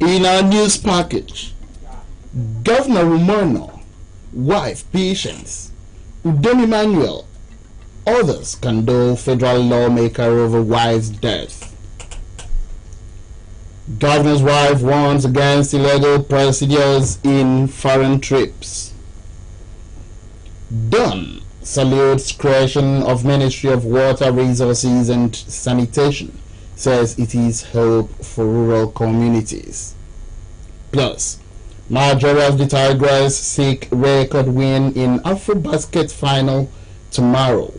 In our news package, Governor Umono, wife Patience, Udom Emmanuel, others condole federal lawmaker over wife's death. Governor's wife warns against illegal procedures in foreign trips. Dunn salutes creation of Ministry of Water Resources and Sanitation, says it is hope for rural communities. Plus, Nigeria's the Tigers seek record win in AfroBasket final tomorrow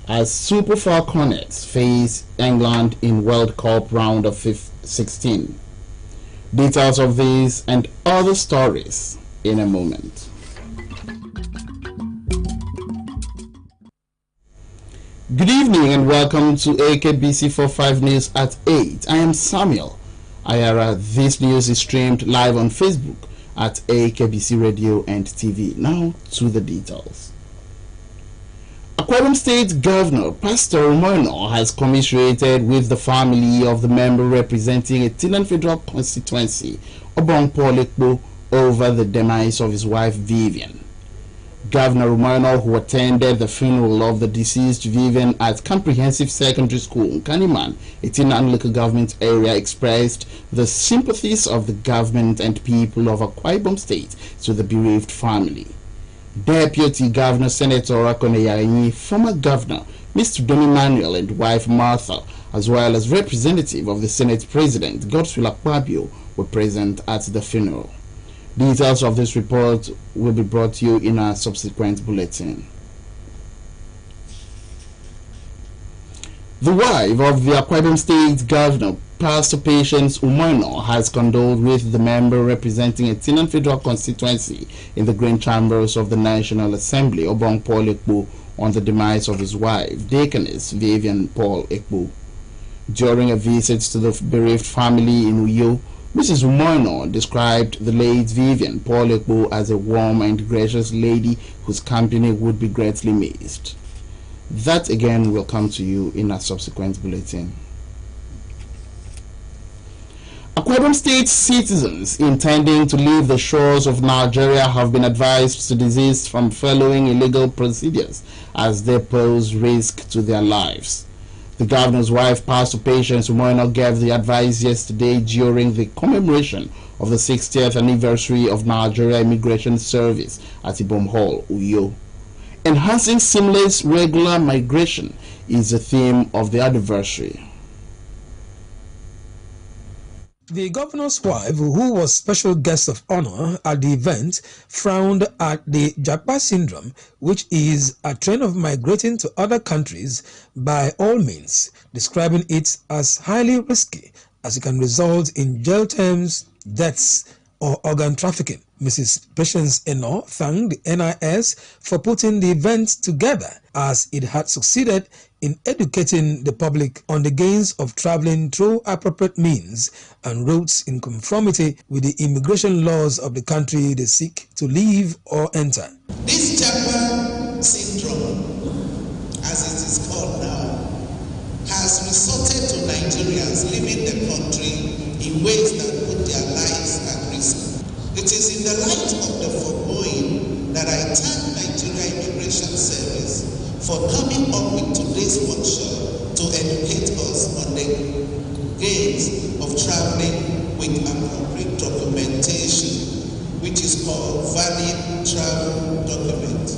as Super Falconets face England in World Cup round of 16. Details of these and other stories in a moment. Good evening and welcome to Akbc 45 News at 8. I am Samuel Ayara. This news is streamed live on Facebook at Akbc Radio and TV. Now to the details. Akwa State Governor Pastor Umono has commiserated with the family of the member representing a Tinan Federal constituency, Obong over the demise of his wife Vivian. Governor Umono, who attended the funeral of the deceased Vivian at Comprehensive Secondary School, Kaniman, a Tinan local government area, expressed the sympathies of the government and people of Akwa State to the bereaved family. Deputy Governor Senator Akoneyayi, former Governor Mr. Udom Emmanuel and wife Martha, as well as representative of the Senate President Godswill Akpabio, were present at the funeral. Details of this report will be brought to you in a subsequent bulletin. The wife of the Akwa State Governor, Pastor Patience Umono, has condoled with the member representing a Tinan Federal constituency in the Green Chambers of the National Assembly, Obong Paul Ekpo, on the demise of his wife, Deaconess Vivian Paul Ekpo. During a visit to the bereaved family in Uyo, Mrs. Umono described the late Vivian Paul Ekpo as a warm and gracious lady whose company would be greatly missed. That again will come to you in a subsequent bulletin. Akwa State citizens intending to leave the shores of Nigeria have been advised to desist from following illegal procedures as they pose risk to their lives. The governor's wife, Pastor Patience Umono, gave the advice yesterday during the commemoration of the 60th anniversary of Nigeria Immigration Service at Ibom Hall, Uyo. Enhancing seamless regular migration is the theme of the anniversary. The governor's wife, who was special guest of honor at the event, frowned at the Japa syndrome, which is a trend of migrating to other countries by all means, describing it as highly risky as it can result in jail terms, deaths, or organ trafficking. Mrs. Patience Eno thanked the NIS for putting the event together as it had succeeded in educating the public on the gains of traveling through appropriate means and routes in conformity with the immigration laws of the country they seek to leave or enter. This Japa syndrome, as it is called now, has resorted to Nigerians leaving the country in ways that put their lives at risk. It is in the light of the foregoing that I thank Nigeria Immigration Service for coming up with today's workshop to educate us on the gains of traveling with appropriate documentation, which is called valid travel document.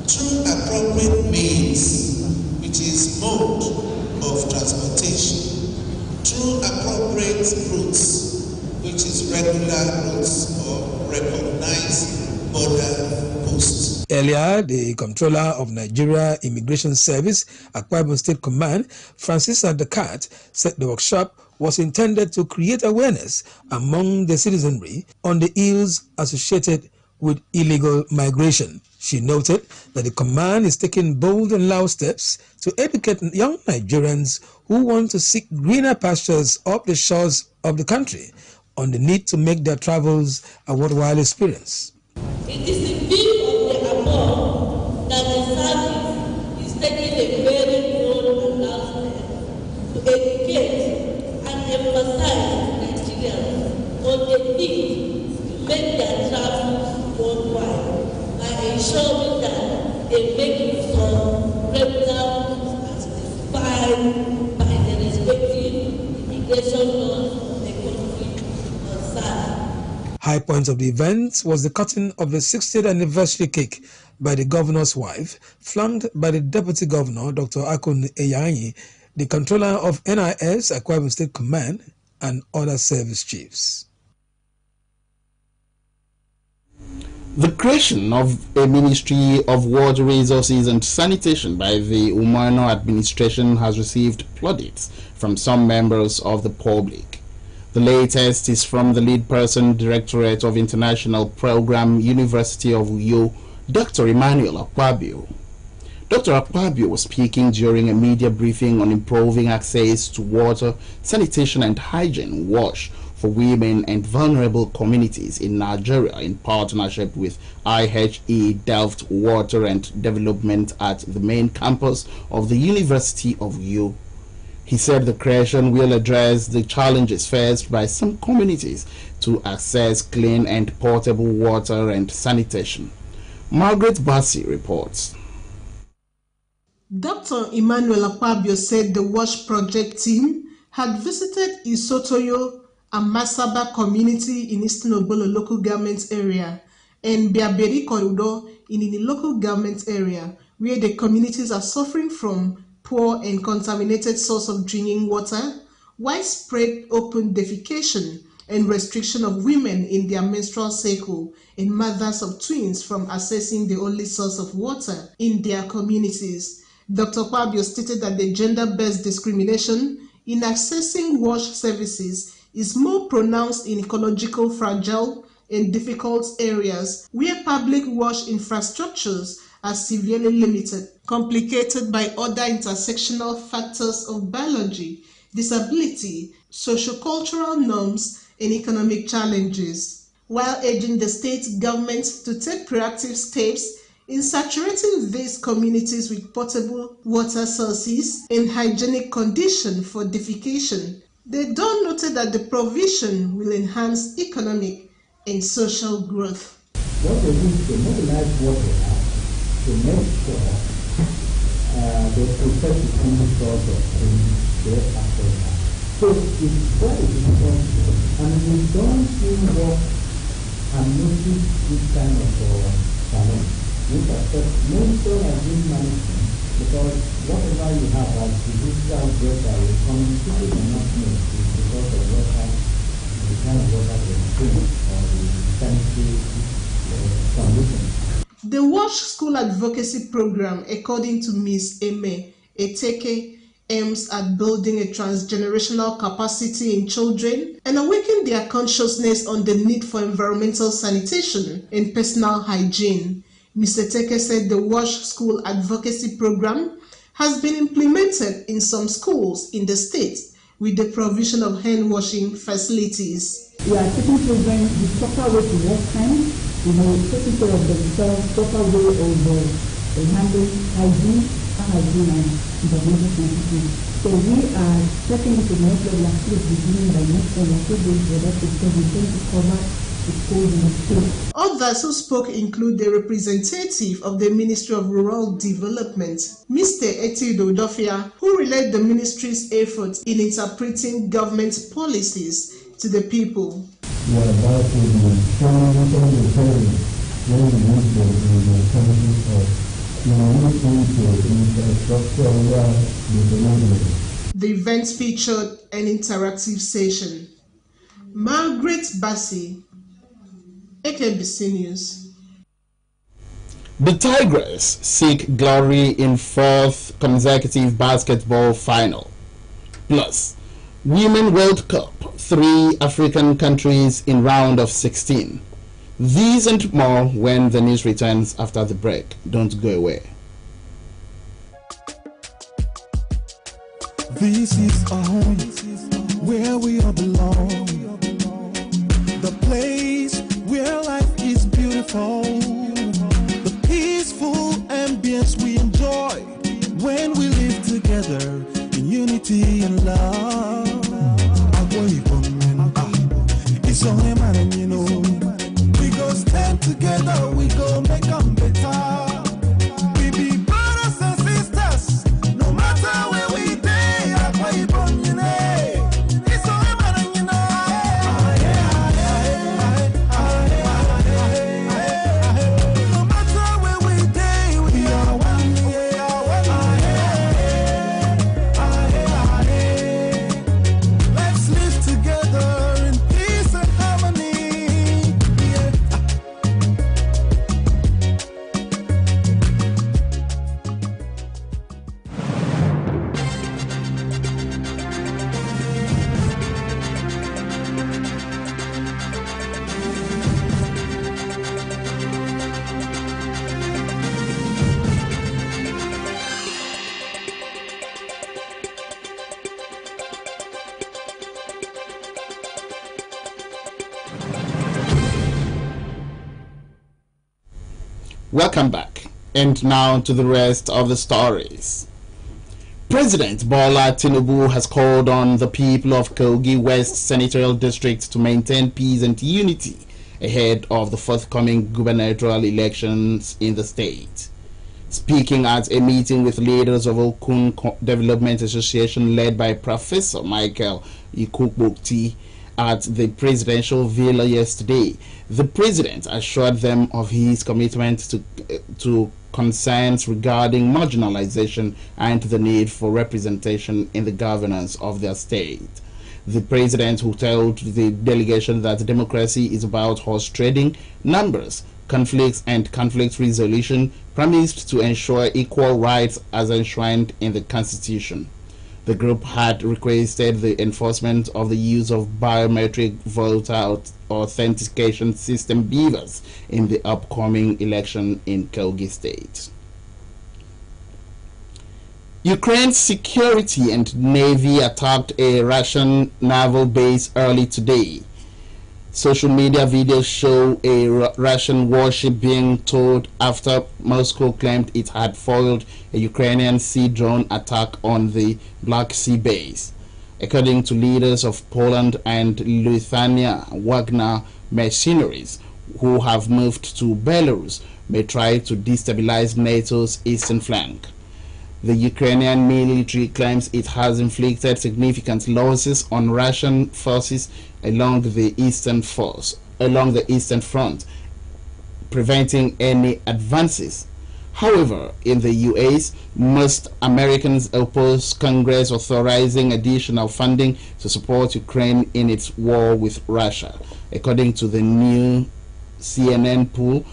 Through appropriate means, which is mode of transportation. Through appropriate routes, which is regular routes or recognized border posts. Earlier, the Comptroller of Nigeria Immigration Service, Akwa State Command, Francis Andakat, said the workshop was intended to create awareness among the citizenry on the ills associated with illegal migration. She noted that the command is taking bold and loud steps to educate young Nigerians who want to seek greener pastures off the shores of the country on the need to make their travels a worthwhile experience. It is in view of the above that the service is taking a very bold and loud step to educate and emphasize Nigerians on but they need to make their travel worldwide by ensuring that they make use of regular routes as specified by the respective immigration laws of the country concerned. High point of the event was the cutting of the 60th anniversary cake by the governor's wife, flanked by the deputy governor, Dr. Akun Eyanyi, the controller of NIS, Akbc State Command, and other service chiefs. The creation of a Ministry of Water Resources and Sanitation by the Umano administration has received plaudits from some members of the public. The latest is from the lead person, Directorate of International Program, University of Uyo, Dr. Emmanuel Akbabio. Dr. Akbabio was speaking during a media briefing on improving access to water, sanitation and hygiene wash for women and vulnerable communities in Nigeria in partnership with IHE Delft Water and Development at the main campus of the University of Uyo. He said the creation will address the challenges faced by some communities to access clean and portable water and sanitation. Margaret Bassi reports. Dr. Emmanuel Akbabio said the WASH project team had visited Isotoyo and Masaba community in Eastern Obolo local government area and Biaberi Korudo in the local government area, where the communities are suffering from poor and contaminated source of drinking water, widespread open defecation, and restriction of women in their menstrual cycle and mothers of twins from accessing the only source of water in their communities. Dr. Akbabio stated that the gender-based discrimination in accessing WASH services is more pronounced in ecological fragile and difficult areas where public WASH infrastructures are severely limited, complicated by other intersectional factors of biology, disability, sociocultural norms, and economic challenges, while urging the state government to take proactive steps in saturating these communities with potable water sources and hygienic conditions for defecation. They don't note that the provision will enhance economic and social growth. What they do is they mobilize water to make sure they protect the common source of things they access. So it's very difficult, and we don't see what and notice this kind of challenge. Which affects mental and green management, because whatever you have as digital water will come to the management because of water, the kind of water they drink or the sanitary conditions. The WASH School Advocacy Program, according to Ms. Eme Eteke, aims at building a transgenerational capacity in children and awakening their consciousness on the need for environmental sanitation and personal hygiene. Mr. Teke said the WASH School Advocacy Program has been implemented in some schools in the state with the provision of hand washing facilities. We are taking children the proper way to wash hands, taking care of themselves, proper way of handling hygiene and environmental sanitation. So we are taking it to the next level and beginning by next year. We are going to cover Others who spoke include the representative of the Ministry of Rural Development, Mr. Etido Dofia, who relayed the ministry's efforts in interpreting government policies to the people. We are about to be showing the hearing when we need the infrastructure. The event featured an interactive session. Margaret Bassi, Akbc News. The Tigers seek glory in fourth consecutive basketball final. Plus, Women World Cup, 3 African countries in round of 16. These and more when the news returns after the break. Don't go away. This is our home, where we all belong. The place where life is beautiful. The peaceful ambience we enjoy when we live together in unity and love. It's only Welcome back. And now to the rest of the stories. President Bola Tinubu has called on the people of Kogi West Senatorial District to maintain peace and unity ahead of the forthcoming gubernatorial elections in the state. Speaking at a meeting with leaders of Okun Development Association led by Professor Michael Ikukbokti at the presidential villa yesterday, the president assured them of his commitment to concerns regarding marginalization and the need for representation in the governance of their state. The president, who told the delegation that democracy is about horse trading, numbers, conflicts and conflict resolution, promised to ensure equal rights as enshrined in the Constitution. The group had requested the enforcement of the use of biometric voter authentication system beavers in the upcoming election in Kogi State. Ukraine's security and navy attacked a Russian naval base early today. Social media videos show a Russian warship being towed after Moscow claimed it had foiled a Ukrainian sea drone attack on the Black Sea base. According to leaders of Poland and Lithuania, Wagner mercenaries who have moved to Belarus may try to destabilize NATO's eastern flank. The Ukrainian military claims it has inflicted significant losses on Russian forces along the eastern front, preventing any advances. However, in the US, most Americans oppose Congress authorizing additional funding to support Ukraine in its war with Russia, according to the new CNN poll,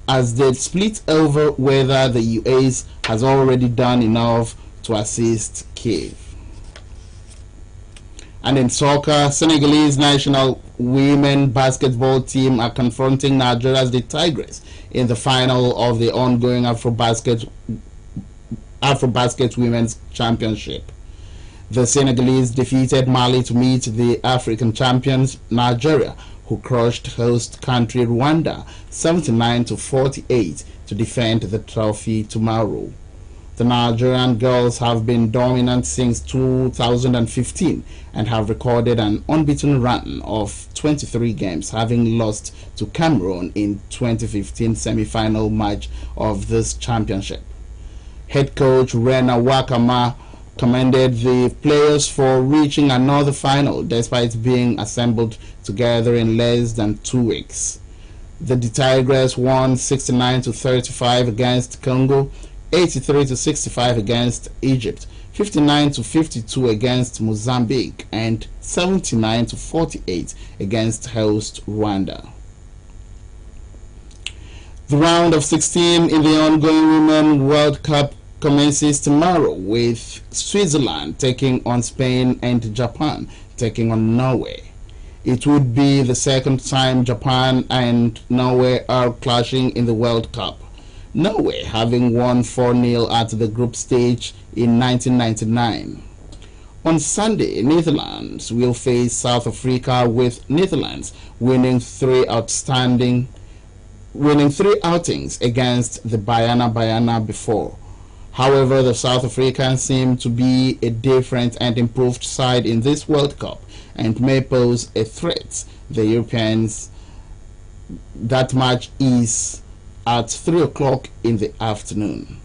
as they split over whether the US has already done enough to assist Kiev. And in soccer, Senegalese national women basketball team are confronting Nigeria's the Tigers in the final of the ongoing Afrobasket Women's Championship. The Senegalese defeated Mali to meet the African champions Nigeria, who crushed host country Rwanda 79-48 to defend the trophy tomorrow. The Nigerian girls have been dominant since 2015 and have recorded an unbeaten run of 23 games, having lost to Cameroon in 2015 semi-final match of this championship. Head coach Rena Wakama commended the players for reaching another final despite being assembled together in less than 2 weeks. The Tigers won 69-35 against Congo, 83-65 against Egypt, 59-52 against Mozambique, and 79-48 against host Rwanda. The round of 16 in the ongoing Women's World Cup commences tomorrow, with Switzerland taking on Spain and Japan taking on Norway. It would be the second time Japan and Norway are clashing in the World Cup, Norway having won 4-0 at the group stage in 1999. On Sunday, Netherlands will face South Africa, with Netherlands winning three outings against the Bayana before. However, the South Africans seem to be a different and improved side in this World Cup and may pose a threat. The Europeans, that match is at 3 o'clock in the afternoon.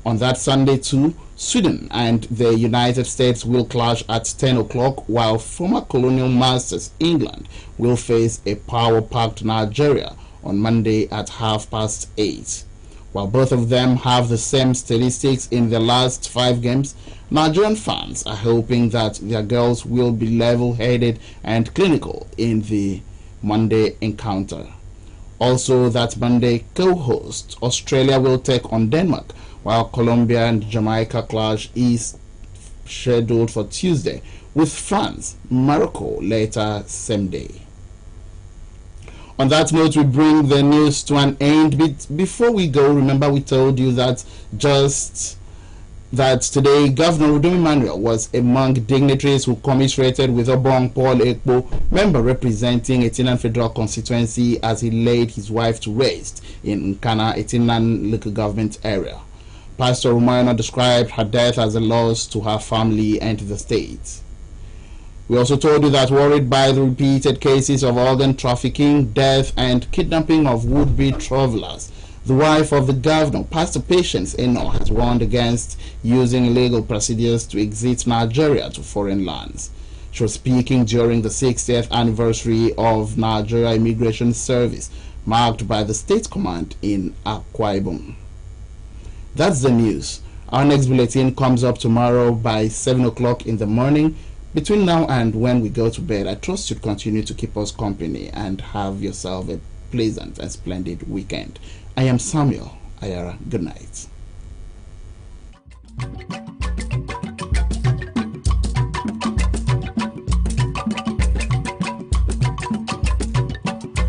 On that Sunday too, Sweden and the United States will clash at 10 o'clock, while former colonial masters England will face a power-packed Nigeria on Monday at 8:30. While both of them have the same statistics in their last 5 games, Nigerian fans are hoping that their girls will be level-headed and clinical in the Monday encounter. Also that Monday, co-host Australia will take on Denmark, while Colombia and Jamaica clash is scheduled for Tuesday, with France, Morocco later same day. On that note, we bring the news to an end. But before we go, remember we told you that just that today Governor Udom Emmanuel was among dignitaries who commiserated with Obong Paul Ekpo, member representing Etinan Federal Constituency, as he laid his wife to rest in Nkana, Etinan local government area. Pastor Umayana described her death as a loss to her family and to the state. We also told you that, worried by the repeated cases of organ trafficking, death, and kidnapping of would-be travelers, the wife of the governor, Pastor Patience Eno, has warned against using illegal procedures to exit Nigeria to foreign lands. She was speaking during the 60th anniversary of Nigeria Immigration Service, marked by the State Command in Akwa Ibom. That's the news. Our next bulletin comes up tomorrow by 7 o'clock in the morning. Between now and when we go to bed, I trust you'd continue to keep us company and have yourself a pleasant and splendid weekend. I am Samuel Ayara. Good night.